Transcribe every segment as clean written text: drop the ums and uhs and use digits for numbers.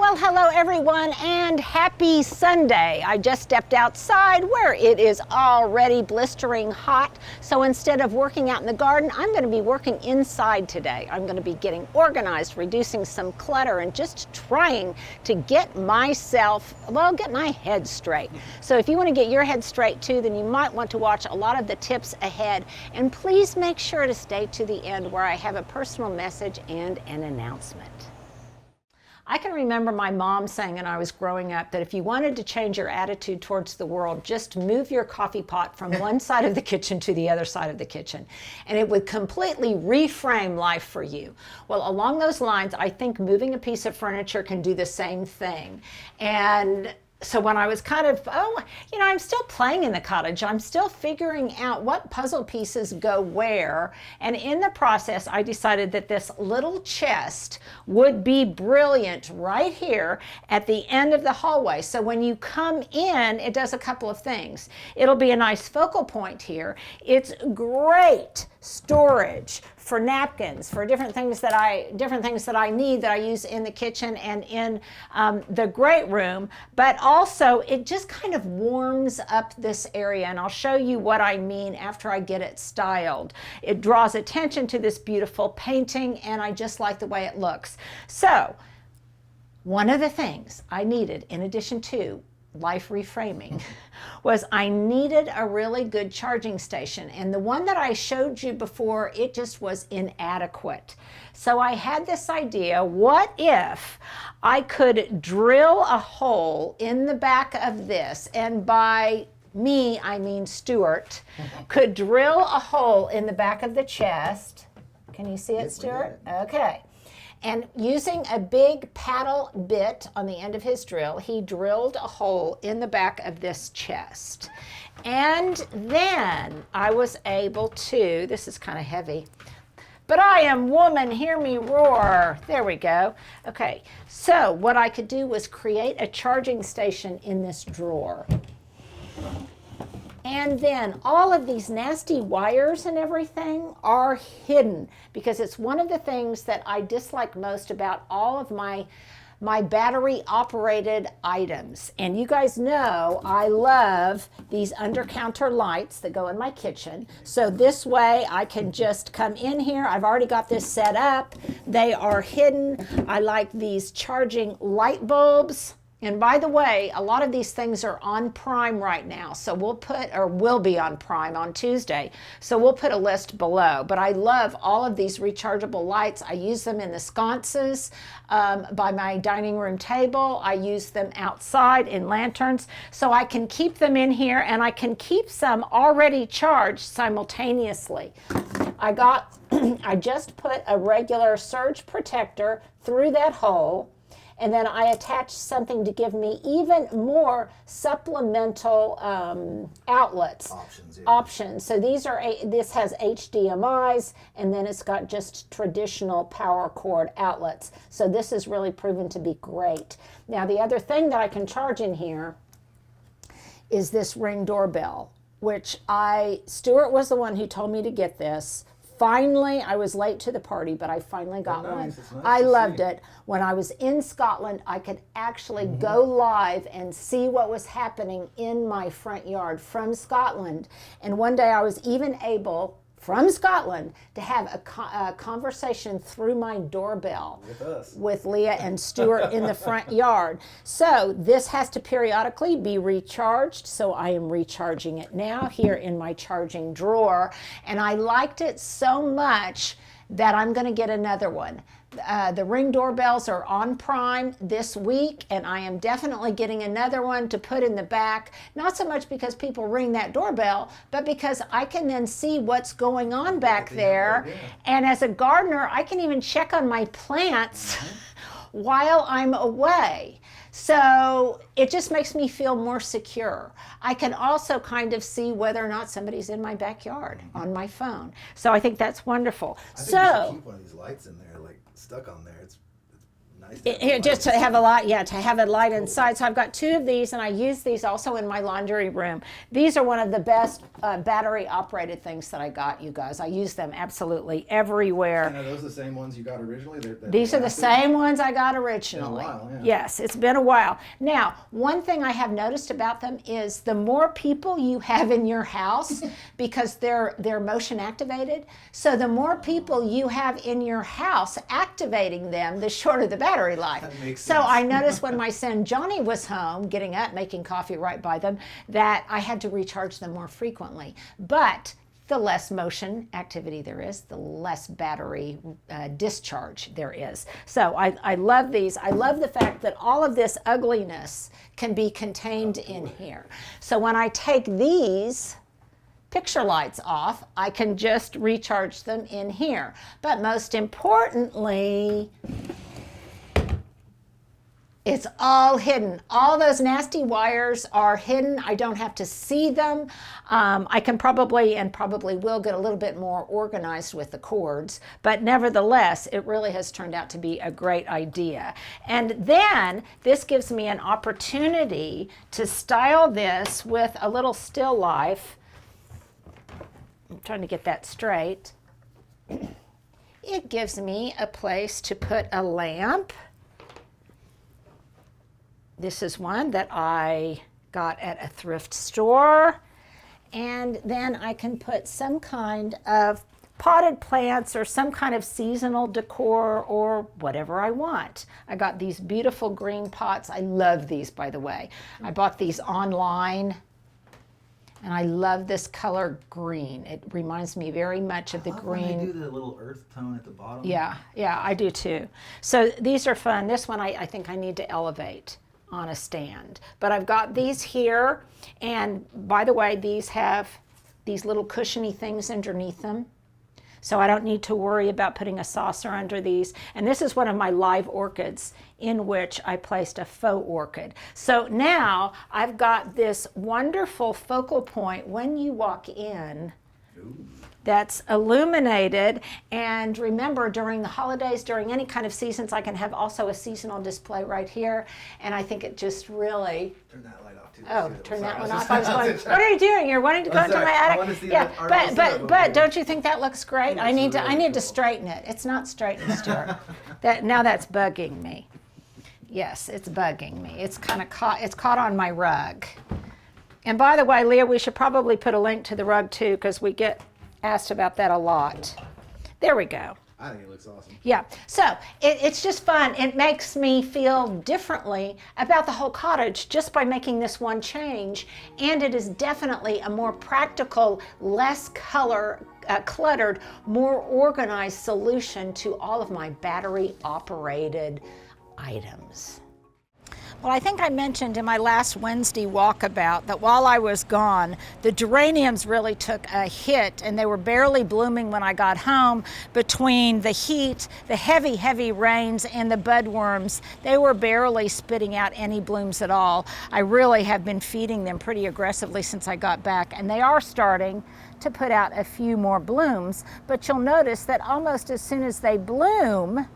Well, hello everyone and happy Sunday. I just stepped outside where it is already blistering hot. So instead of working out in the garden, I'm going to be working inside today. I'm going to be getting organized, reducing some clutter, and just trying to get myself, well, get my head straight. So if you want to get your head straight too, then you might want to watch a lot of the tips ahead. And please make sure to stay to the end where I have a personal message and an announcement. I can remember my mom saying when I was growing up that if you wanted to change your attitude towards the world, just move your coffee pot from one side of the kitchen to the other side of the kitchen, and it would completely reframe life for you. Well, along those lines, I think moving a piece of furniture can do the same thing. And so when I was kind of, I'm still playing in the cottage. I'm still figuring out what puzzle pieces go where. And in the process, I decided that this little chest would be brilliant right here at the end of the hallway. So when you come in, it does a couple of things. It'll be a nice focal point here. It's great storage for napkins, for different things that I need that I use in the kitchen and in the great room, but also it just kind of warms up this area, and I'll show you what I mean after I get it styled. It draws attention to this beautiful painting, and I just like the way it looks. So one of the things I needed, in addition to life reframing, was I needed a really good charging station, and the one that I showed you before, it just was inadequate. So I had this idea, what if I could drill a hole in the back of this, and by me I mean Stuart, could drill a hole in the back of the chest. Can you see it, yes, Stuart? Okay. And using a big paddle bit on the end of his drill, he drilled a hole in the back of this chest. And then I was able to, this is kind of heavy, but I am woman, hear me roar. There we go. Okay, so what I could do was create a charging station in this drawer. And then all of these nasty wires and everything are hidden, because it's one of the things that I dislike most about all of my battery operated items. And you guys know I love these under counter lights that go in my kitchen. So this way I can just come in here. I've already got this set up. They are hidden. I like these charging light bulbs. And by the way, a lot of these things are on Prime right now, so will be on Prime on Tuesday. So we'll put a list below. But I love all of these rechargeable lights. I use them in the sconces by my dining room table. I use them outside in lanterns. So I can keep them in here, and I can keep some already charged simultaneously. I just put a regular surge protector through that hole, and then I attached something to give me even more supplemental outlets. Options. So this has HDMIs, and then it's got just traditional power cord outlets. So this is really proven to be great. Now the other thing that I can charge in here is this Ring doorbell, which Stuart was the one who told me to get this. Finally, I was late to the party, but I finally got one. Nice I loved it. When I was in Scotland, I could actually go live and see what was happening in my front yard from Scotland. And one day I was even able, from Scotland, to have a conversation through my doorbell with Leah and Stuart in the front yard. So this has to periodically be recharged, so I am recharging it now here in my charging drawer, and I liked it so much that I'm going to get another one. The Ring doorbells are on Prime this week, and I am definitely getting another one to put in the back, not so much because people ring that doorbell, but because I can then see what's going on back there. And as a gardener, I can even check on my plants while I'm away. So it just makes me feel more secure. I can also kind of see whether or not somebody's in my backyard on my phone. So I think that's wonderful. I think you should keep one of these lights in there, like stuck on there. It's Just to have a light, yeah, to have a light inside. So I've got 2 of these, and I use these also in my laundry room. These are one of the best battery operated things that I got, you guys. I use them absolutely everywhere. And are those the same ones you got originally? These are the same ones I got originally. It's been a while, yeah. Yes, it's been a while. Now, one thing I have noticed about them is the more people you have in your house, because they're motion activated, so the more people you have in your house activating them, the shorter the battery life. That makes so sense. I noticed when my son Johnny was home, getting up, making coffee right by them, that I had to recharge them more frequently. But the less motion activity there is, the less battery discharge there is. So I love these. I love the fact that all of this ugliness can be contained in here. So when I take these picture lights off, I can just recharge them in here. But most importantly, it's all hidden. All those nasty wires are hidden. I don't have to see them. I can probably will get a little bit more organized with the cords, but nevertheless, it really has turned out to be a great idea. And then this gives me an opportunity to style this with a little still life. I'm trying to get that straight. It gives me a place to put a lamp. This is one that I got at a thrift store. And then I can put some kind of potted plants or some kind of seasonal decor or whatever I want. I got these beautiful green pots. I love these, by the way. I bought these online. And I love this color green. It reminds me very much of the green. When they do the little earth tone at the bottom. Yeah, I do too. So these are fun. This one I think I need to elevate on a stand. But I've got these here. And by the way, these have these little cushiony things underneath them. So I don't need to worry about putting a saucer under these. And this is one of my live orchids in which I placed a faux orchid. So now I've got this wonderful focal point when you walk in. Ooh. That's illuminated. And remember, during the holidays, during any kind of seasons, I can have also a seasonal display right here. And I think it just really... Turn that light off too. Oh, turn that one off. I was going, what are you doing? You're wanting to go into my attic? Yeah, but don't you think that looks great? I need to straighten it. It's not straightened, Stuart. Now that's bugging me. Yes, it's bugging me. It's kind of caught on my rug. And by the way, Leah, we should probably put a link to the rug too, because we get asked about that a lot. There we go. I think it looks awesome. Yeah, so it's just fun. It makes me feel differently about the whole cottage just by making this one change. And it is definitely a more practical, less cluttered, more organized solution to all of my battery operated items. Well, I think I mentioned in my last Wednesday walkabout that while I was gone, the geraniums really took a hit, and they were barely blooming when I got home. Between the heat, the heavy, heavy rains, and the budworms, they were barely spitting out any blooms at all. I really have been feeding them pretty aggressively since I got back, and they are starting to put out a few more blooms. But you'll notice that almost as soon as they bloom,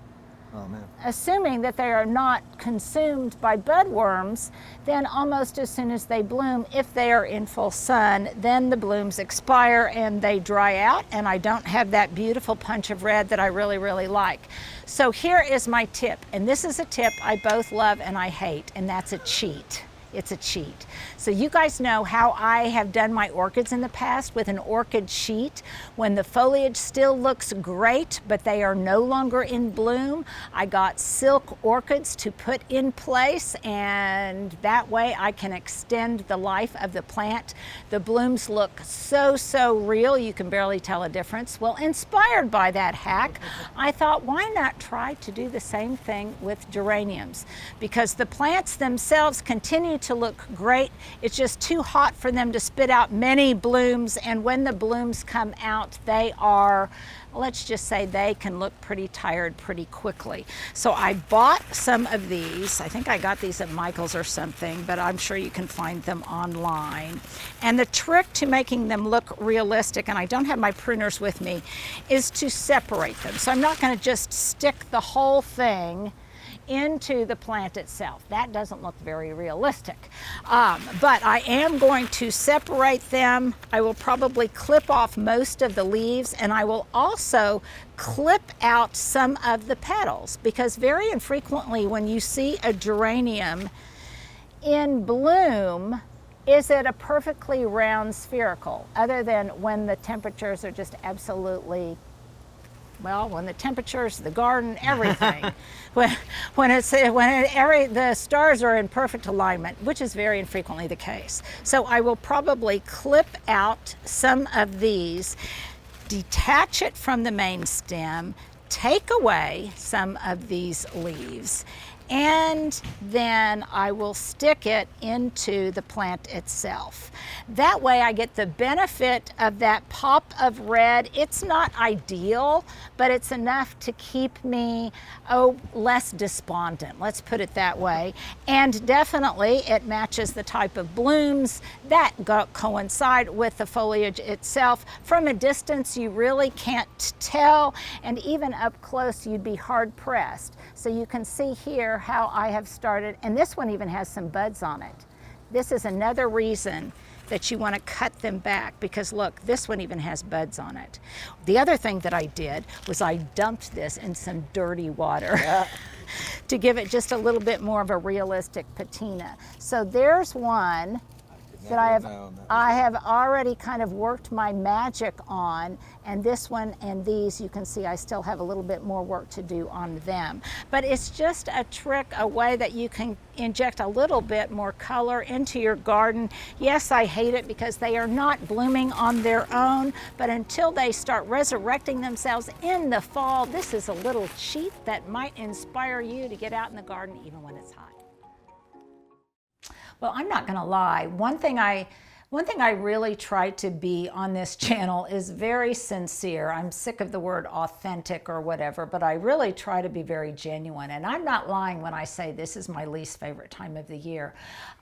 Oh, man. assuming that they are not consumed by budworms, then almost as soon as they bloom, if they are in full sun, then the blooms expire and they dry out, and I don't have that beautiful punch of red that I really, really like. So here is my tip, and this is a tip I both love and I hate, and that's a cheat. It's a cheat. So you guys know how I have done my orchids in the past with an orchid sheet. When the foliage still looks great, but they are no longer in bloom, I got silk orchids to put in place, and that way I can extend the life of the plant. The blooms look so, so real, you can barely tell a difference. Well, inspired by that hack, I thought, why not try to do the same thing with geraniums? Because the plants themselves continue to look great. It's just too hot for them to spit out many blooms, and when the blooms come out, they are, let's just say, they can look pretty tired pretty quickly. So I bought some of these. I think I got these at Michael's or something, but I'm sure you can find them online. And the trick to making them look realistic, and I don't have my pruners with me, is to separate them. So I'm not going to just stick the whole thing into the plant itself. That doesn't look very realistic. But I am going to separate them. I will probably clip off most of the leaves, and I will also clip out some of the petals, because very infrequently when you see a geranium in bloom, is it a perfectly round spherical, other than when the temperatures are just absolutely, well, when the temperatures, the garden, everything, the stars are in perfect alignment, which is very infrequently the case. So I will probably clip out some of these, detach it from the main stem, take away some of these leaves, and then I will stick it into the plant itself. That way I get the benefit of that pop of red. It's not ideal, but it's enough to keep me, less despondent, let's put it that way. And definitely it matches the type of blooms that coincide with the foliage itself. From a distance, you really can't tell, and even up close, you'd be hard pressed. So you can see here how I have started, and this one even has some buds on it. This is another reason that you want to cut them back, because look, this one even has buds on it. The other thing that I did was I dumped this in some dirty water to give it just a little bit more of a realistic patina. So there's one that I have already kind of worked my magic on, and this one and these, you can see I still have a little bit more work to do on them. But it's just a trick, a way that you can inject a little bit more color into your garden. Yes, I hate it because they are not blooming on their own, but until they start resurrecting themselves in the fall, this is a little cheat that might inspire you to get out in the garden even when it's hot. Well, I'm not gonna lie. One thing I really try to be on this channel is very sincere. I'm sick of the word authentic or whatever, but I really try to be very genuine. And I'm not lying when I say this is my least favorite time of the year.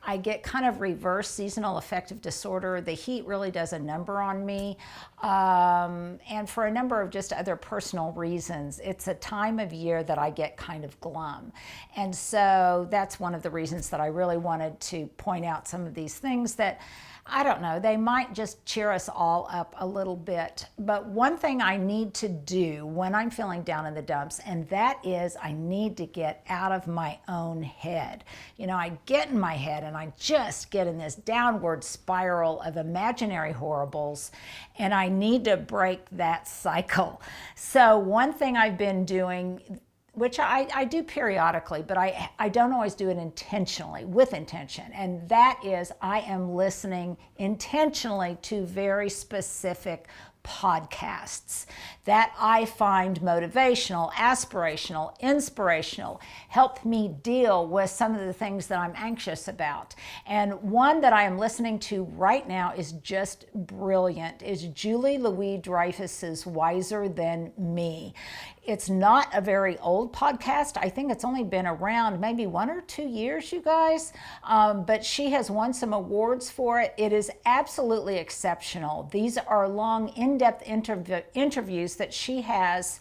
I get kind of reverse seasonal affective disorder. The heat really does a number on me. And for a number of just other personal reasons, it's a time of year that I get kind of glum. And so that's one of the reasons that I really wanted to point out some of these things that, I don't know, they might just cheer us all up a little bit. But one thing I need to do when I'm feeling down in the dumps, and that is I need to get out of my own head. You know, I get in my head and I just get in this downward spiral of imaginary horribles, and I need to break that cycle. So one thing I've been doing, which I do periodically, but I don't always do it intentionally, with intention. And that is, I am listening intentionally to very specific podcasts that I find motivational, aspirational, inspirational, help me deal with some of the things that I'm anxious about. And one that I am listening to right now is just brilliant, is Julie Louis-Dreyfus's Wiser Than Me. It's not a very old podcast. I think it's only been around maybe 1 or 2 years, you guys. But she has won some awards for it. It is absolutely exceptional. These are long, in-depth interviews that she has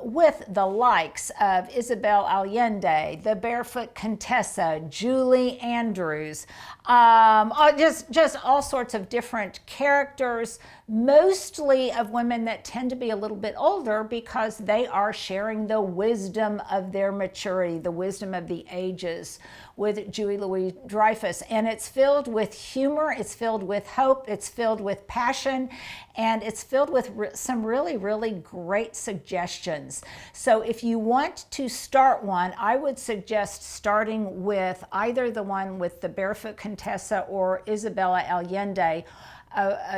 with the likes of Isabel Allende, the Barefoot Contessa, Julie Andrews, just all sorts of different characters, mostly of women that tend to be a little bit older because they are sharing the wisdom of their maturity, the wisdom of the ages with Julie Louis-Dreyfus. And it's filled with humor, it's filled with hope, it's filled with passion, and it's filled with some really, really great suggestions. So if you want to start one, I would suggest starting with either the one with the Barefoot Contessa or Isabella Allende.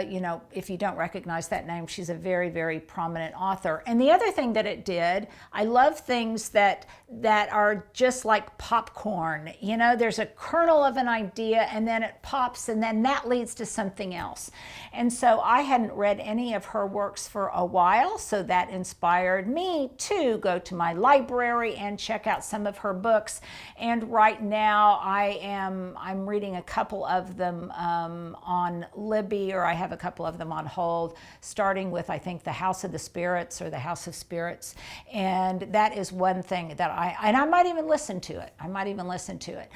You know, if you don't recognize that name, she's a very, very prominent author. And the other thing that it did, I love things that are just like popcorn. You know, there's a kernel of an idea and then it pops and then that leads to something else. And so I hadn't read any of her works for a while, so that inspired me to go to my library and check out some of her books. And right now I'm reading a couple of them on Libby TV, or I have a couple of them on hold, starting with, I think, the House of the Spirits or the House of Spirits. And that is one thing that I might even listen to it.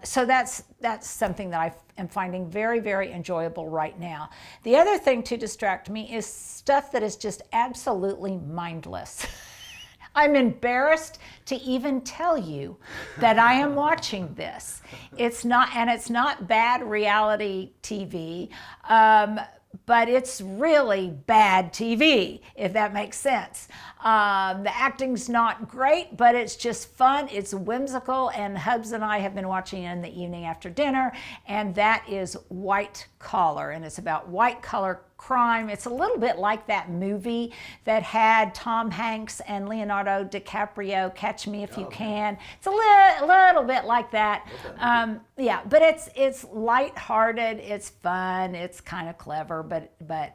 So that's something that I am finding very, very enjoyable right now. The other thing to distract me is stuff that is just absolutely mindless. I'm embarrassed to even tell you that I am watching this. It's not bad reality TV, but it's really bad TV, if that makes sense. The acting's not great, but it's just fun, it's whimsical, and Hubs and I have been watching it in the evening after dinner, and that is White Collar, and it's about white-collar crime. It's a little bit like that movie that had Tom Hanks and Leonardo DiCaprio, Catch Me If You Can. It's a little bit like that. Yeah, but it's lighthearted, it's fun, it's kind of clever, but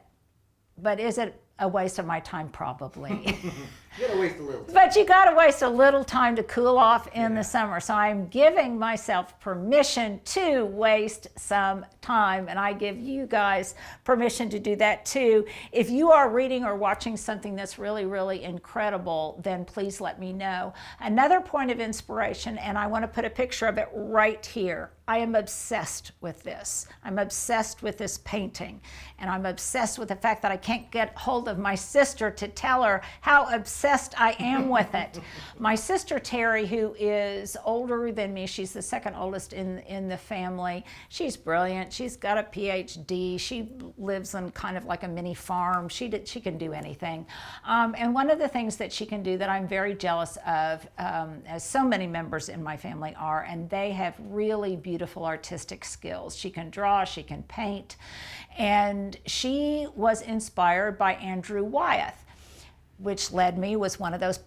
is it a waste of my time? Probably. You gotta waste a little time. But you gotta waste a little time to cool off in the summer. So I'm giving myself permission to waste some time, and I give you guys permission to do that too. If you are reading or watching something that's really, really incredible, then please let me know. Another point of inspiration, and I want to put a picture of it right here. I am obsessed with this. I'm obsessed with this painting, and I'm obsessed with the fact that I can't get hold of my sister to tell her how obsessed I am with it. My sister Terry, who is older than me, she's the second oldest in the family. She's brilliant. She's got a PhD. She lives on kind of like a mini farm. She can do anything. And one of the things that she can do that I'm very jealous of, as so many members in my family are, and they have really beautiful artistic skills. She can draw, she can paint, and she was inspired by Andrew Wyeth, which was one of those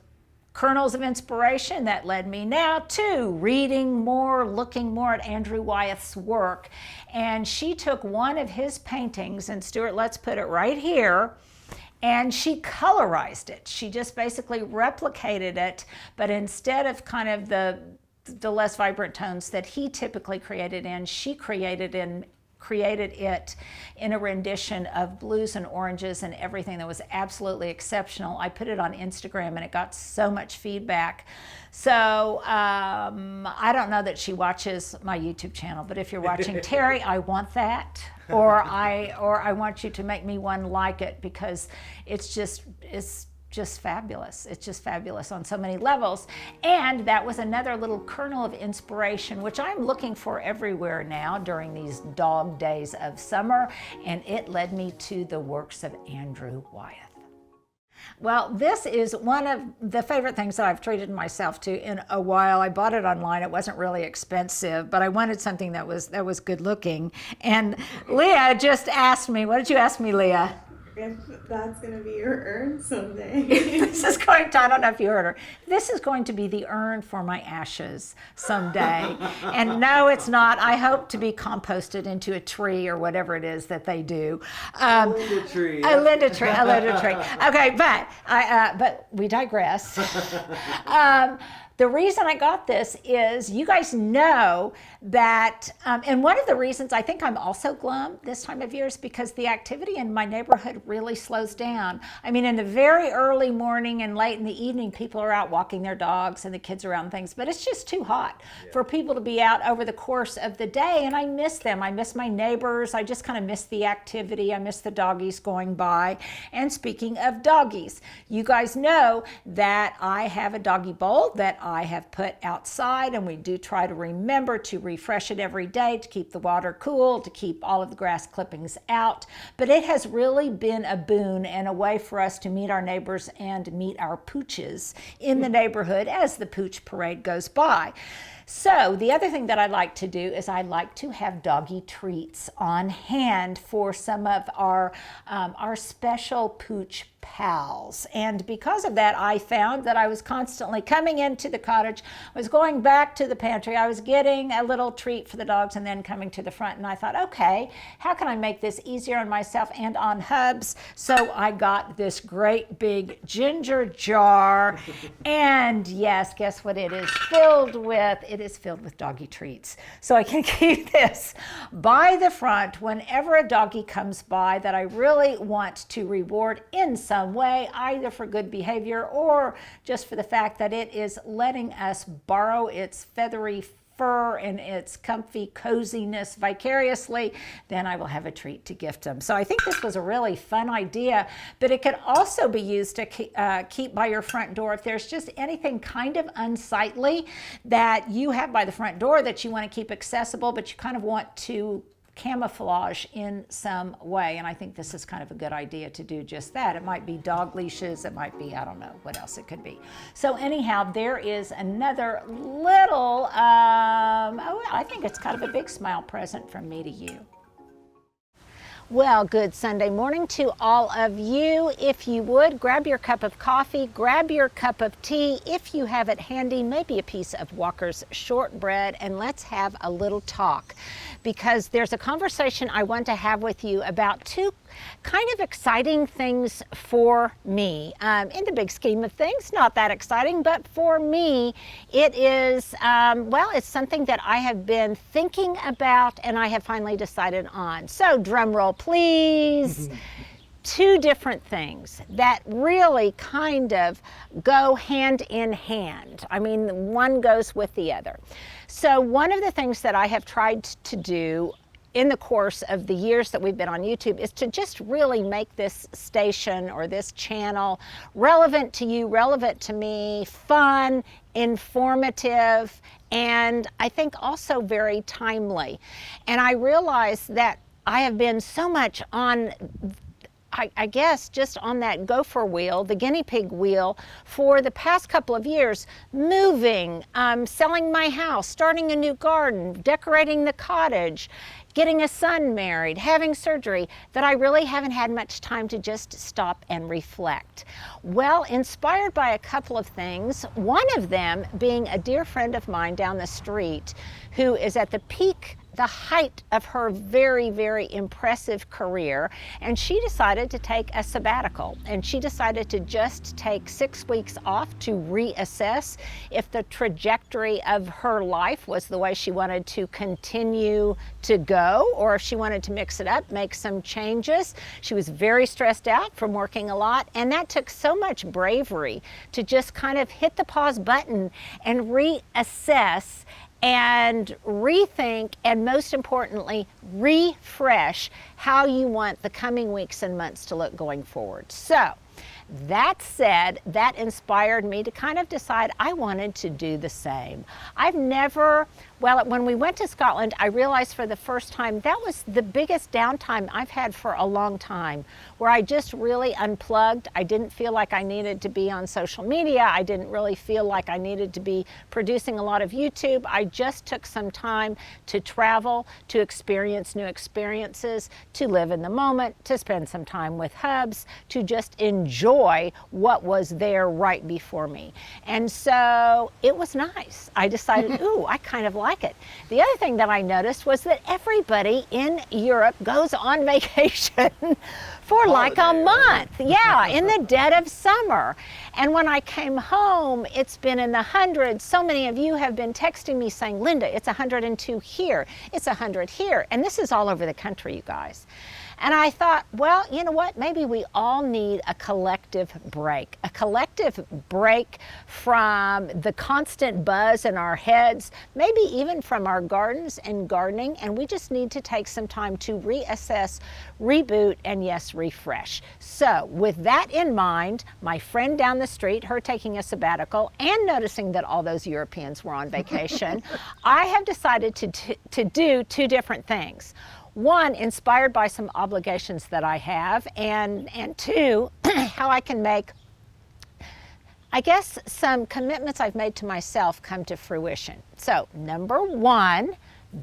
kernels of inspiration that led me now to reading more, looking more at Andrew Wyeth's work. And she took one of his paintings, and Stuart, let's put it right here, and she colorized it. She just basically replicated it, but instead of kind of the less vibrant tones that he typically created in, she created it in a rendition of blues and oranges and everything that was absolutely exceptional. I put it on Instagram and it got so much feedback. So I don't know that she watches my YouTube channel, but if you're watching Terry, I want that. Or I want you to make me one like it, because it's just fabulous. It's just fabulous on so many levels. And that was another little kernel of inspiration, which I'm looking for everywhere now during these dog days of summer. And it led me to the works of Andrew Wyeth. Well, this is one of the favorite things that I've treated myself to in a while. I bought it online. It wasn't really expensive, but I wanted something that was good looking. And Leah just asked me, what did you ask me, Leah? If that's going to be your urn someday. I don't know if you heard her. This is going to be the urn for my ashes someday. And no, it's not. I hope to be composted into a tree or whatever it is that they do. A Linda tree. A Linda tree. Okay, but we digress. The reason I got this is, you guys know that, and one of the reasons I think I'm also glum this time of year is because the activity in my neighborhood really slows down. I mean, in the very early morning and late in the evening, people are out walking their dogs and the kids are around things, but it's just too hot for people to be out over the course of the day, and I miss them. I miss my neighbors. I just kind of miss the activity. I miss the doggies going by. And speaking of doggies, you guys know that I have a doggy bowl that I have put outside, and we do try to remember to refresh it every day to keep the water cool, to keep all of the grass clippings out. But it has really been a boon and a way for us to meet our neighbors and meet our pooches in the neighborhood as the pooch parade goes by. So the other thing that I like to do is I like to have doggy treats on hand for some of our special pooch pals. And because of that, I found that I was constantly coming into the cottage, was going back to the pantry, I was getting a little treat for the dogs and then coming to the front. And I thought, okay, how can I make this easier on myself and on Hubs? So I got this great big ginger jar. And yes, guess what it is filled with? it is filled with doggy treats. So I can keep this by the front whenever a doggy comes by that I really want to reward in some way, either for good behavior or just for the fact that it is letting us borrow its feathery fur and its comfy coziness vicariously, then I will have a treat to gift them. So I think this was a really fun idea, but it could also be used to keep by your front door if there's just anything kind of unsightly that you have by the front door that you want to keep accessible, but you kind of want to camouflage in some way. And I think this is kind of a good idea to do just that. It might be dog leashes, it might be, I don't know what else it could be. So anyhow, there is another little, I think it's kind of a big smile present from me to you. Well, good Sunday morning to all of you. If you would, grab your cup of coffee, grab your cup of tea, if you have it handy, maybe a piece of Walker's shortbread, and let's have a little talk. Because there's a conversation I want to have with you about two kind of exciting things for me. In the big scheme of things, not that exciting, but for me, it is, well, it's something that I have been thinking about and I have finally decided on. So drum roll, please. Two different things that really kind of go hand in hand. I mean, one goes with the other. So one of the things that I have tried to do in the course of the years that we've been on YouTube is to just really make this station or this channel relevant to you, relevant to me, fun, informative, and I think also very timely. And I realize that I have been so much on, I guess, just on that gopher wheel, the guinea pig wheel, for the past couple of years, moving, selling my house, starting a new garden, decorating the cottage, getting a son married, having surgery, that I really haven't had much time to just stop and reflect. Well, inspired by a couple of things, one of them being a dear friend of mine down the street who is at the peak, the height of her very, very impressive career, and she decided to take a sabbatical, and she decided to just take 6 weeks off to reassess if the trajectory of her life was the way she wanted to continue to go, or if she wanted to mix it up, make some changes. She was very stressed out from working a lot, and that took so much bravery to just kind of hit the pause button and reassess and rethink, and most importantly, refresh how you want the coming weeks and months to look going forward. So that said, that inspired me to kind of decide I wanted to do the same. I've never, well, when we went to Scotland, I realized for the first time that was the biggest downtime I've had for a long time, where I just really unplugged. I didn't feel like I needed to be on social media. I didn't really feel like I needed to be producing a lot of YouTube. I just took some time to travel, to experience new experiences, to live in the moment, to spend some time with hubs, to just enjoy what was there right before me. And so it was nice. I decided, ooh, I kind of like it. The other thing that I noticed was that everybody in Europe goes on vacation for like a month. Yeah, in the dead of summer. And when I came home, it's been in the hundreds. So many of you have been texting me saying, Linda, it's 102 here. It's 100 here. And this is all over the country, you guys. And I thought, well, you know what? Maybe we all need a collective break from the constant buzz in our heads, maybe even from our gardens and gardening. And we just need to take some time to reassess, reboot, and yes, refresh. So with that in mind, my friend down the street, her taking a sabbatical and noticing that all those Europeans were on vacation, I have decided to do two different things. One, inspired by some obligations that I have, and two, how I can make, I guess, some commitments I've made to myself come to fruition. So, number one,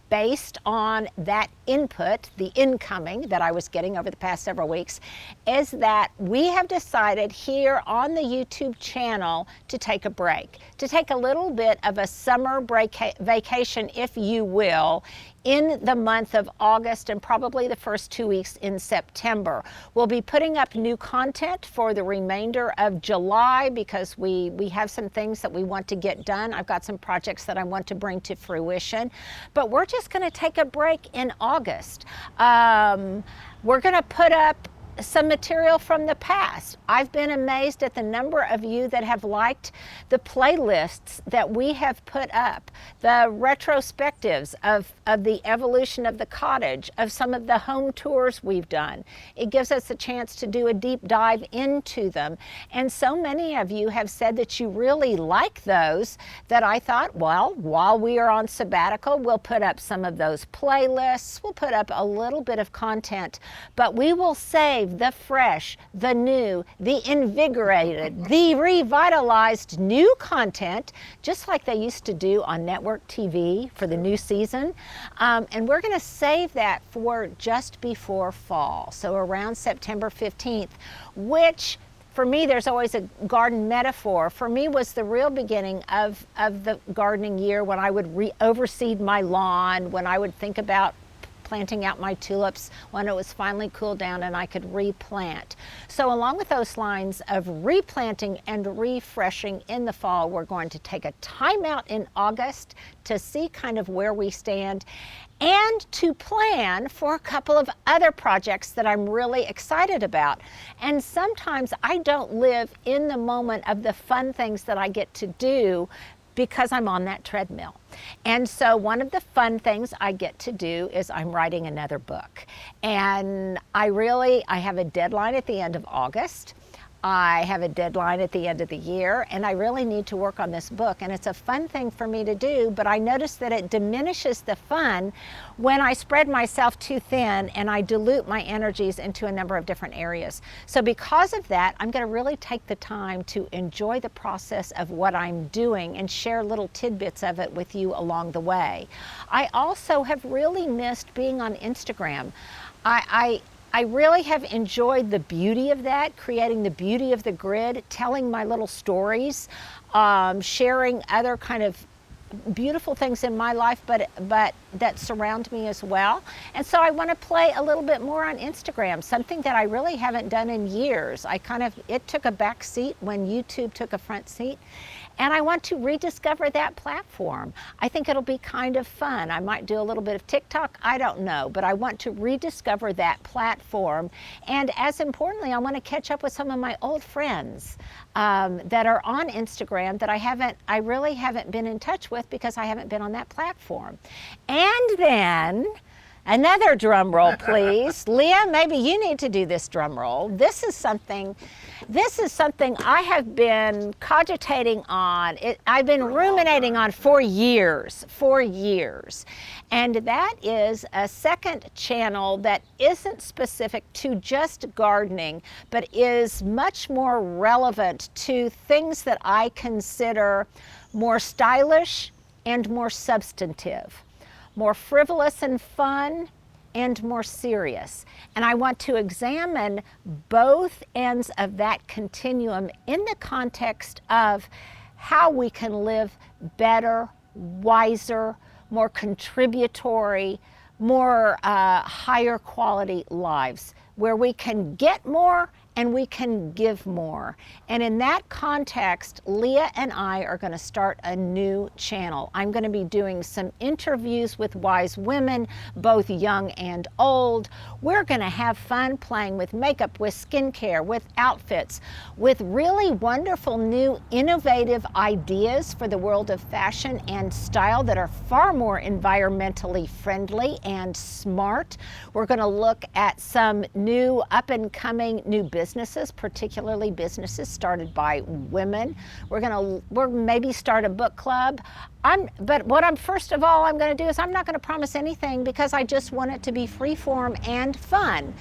based on that input, the incoming that I was getting over the past several weeks, is that we have decided here on the YouTube channel to take a break, to take a little bit of a summer break vacation, if you will, in the month of August and probably the first 2 weeks in September. We'll be putting up new content for the remainder of July because we have some things that we want to get done. I've got some projects that I want to bring to fruition, but we're just going to take a break in August. We're going to put up some material from the past. I've been amazed at the number of you that have liked the playlists that we have put up, the retrospectives of the evolution of the cottage, of some of the home tours we've done. It gives us a chance to do a deep dive into them. And so many of you have said that you really like those that I thought, well, while we are on sabbatical, we'll put up some of those playlists. We'll put up a little bit of content, but we will save the fresh, the new, the invigorated, the revitalized new content, just like they used to do on network TV for the new season. And we're going to save that for just before fall, so around September 15th, which for me, there's always a garden metaphor. For me, was the real beginning of the gardening year when I would overseed my lawn, when I would think about planting out my tulips when it was finally cooled down and I could replant. So along with those lines of replanting and refreshing in the fall, we're going to take a time out in August to see kind of where we stand and to plan for a couple of other projects that I'm really excited about. And sometimes I don't live in the moment of the fun things that I get to do because I'm on that treadmill. And so one of the fun things I get to do is I'm writing another book. And I have a deadline at the end of August. I have a deadline at the end of the year, and I really need to work on this book. And it's a fun thing for me to do, but I notice that it diminishes the fun when I spread myself too thin and I dilute my energies into a number of different areas. So because of that, I'm going to really take the time to enjoy the process of what I'm doing and share little tidbits of it with you along the way. I also have really missed being on Instagram. I really have enjoyed the beauty of that, creating the beauty of the grid, telling my little stories, sharing other kind of beautiful things in my life, but that surround me as well. And so I want to play a little bit more on Instagram, something that I really haven't done in years. It took a back seat when YouTube took a front seat. And I want to rediscover that platform. I think it'll be kind of fun. I might do a little bit of TikTok, I don't know, but I want to rediscover that platform. And as importantly, I want to catch up with some of my old friends that are on Instagram that I really haven't been in touch with because I haven't been on that platform. And then, another drum roll, please. Leah, maybe you need to do this drum roll. This is something I have been cogitating on. I've been ruminating on for years. And that is a second channel that isn't specific to just gardening, but is much more relevant to things that I consider more stylish and more substantive, more frivolous and fun, and more serious. And I want to examine both ends of that continuum in the context of how we can live better, wiser, more contributory, more higher quality lives, where we can get more and we can give more. And in that context, Leah and I are going to start a new channel. I'm going to be doing some interviews with wise women, both young and old. We're going to have fun playing with makeup, with skincare, with outfits, with really wonderful new innovative ideas for the world of fashion and style that are far more environmentally friendly and smart. We're going to look at some new up-and-coming new businesses, particularly businesses started by women. We're maybe start a book club. But what I'm first of all I'm going to do is I'm not going to promise anything because I just want it to be freeform and fun.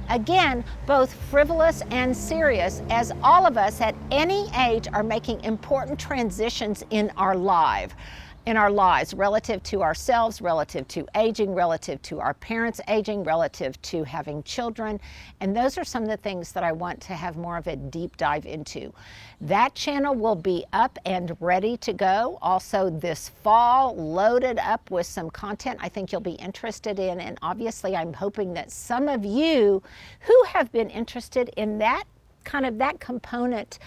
Again, both frivolous and serious, as all of us at any age are making important transitions in our life. in our lives, relative to ourselves, relative to aging, relative to our parents aging, relative to having children. And those are some of the things that I want to have more of a deep dive into. That channel will be up and ready to go. Also this fall, loaded up with some content I think you'll be interested in. And obviously I'm hoping that some of you who have been interested in that component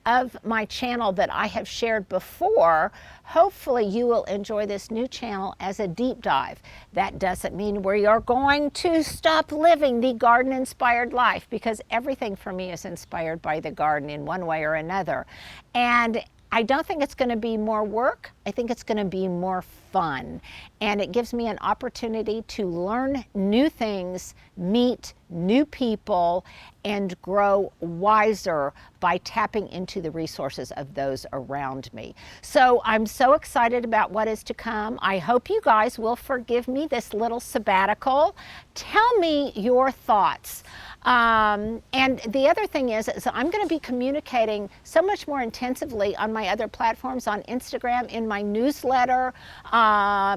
of my channel that I have shared before, hopefully you will enjoy this new channel as a deep dive. That doesn't mean we are going to stop living the garden-inspired life, because everything for me is inspired by the garden in one way or another. And I don't think it's going to be more work. I think it's going to be more fun. And it gives me an opportunity to learn new things, meet new people, and grow wiser by tapping into the resources of those around me. So I'm so excited about what is to come. I hope you guys will forgive me this little sabbatical. Tell me your thoughts. And the other thing is I'm going to be communicating so much more intensively on my other platforms, on Instagram, in my newsletter,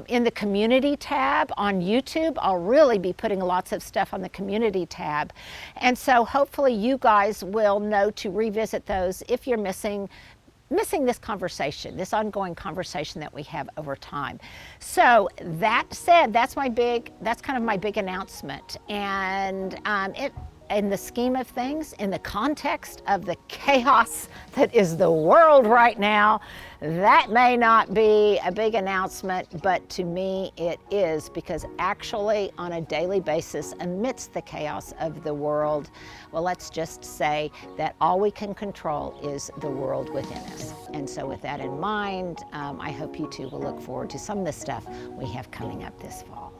in the community tab on YouTube. I'll really be putting lots of stuff on the community tab. And so hopefully you guys will know to revisit those if you're missing this conversation, this ongoing conversation that we have over time. So that said, that's kind of my big announcement. And in the scheme of things, in the context of the chaos that is the world right now, that may not be a big announcement, but to me it is, because actually on a daily basis, amidst the chaos of the world, well, let's just say that all we can control is the world within us. And so with that in mind, I hope you two will look forward to some of the stuff we have coming up this fall.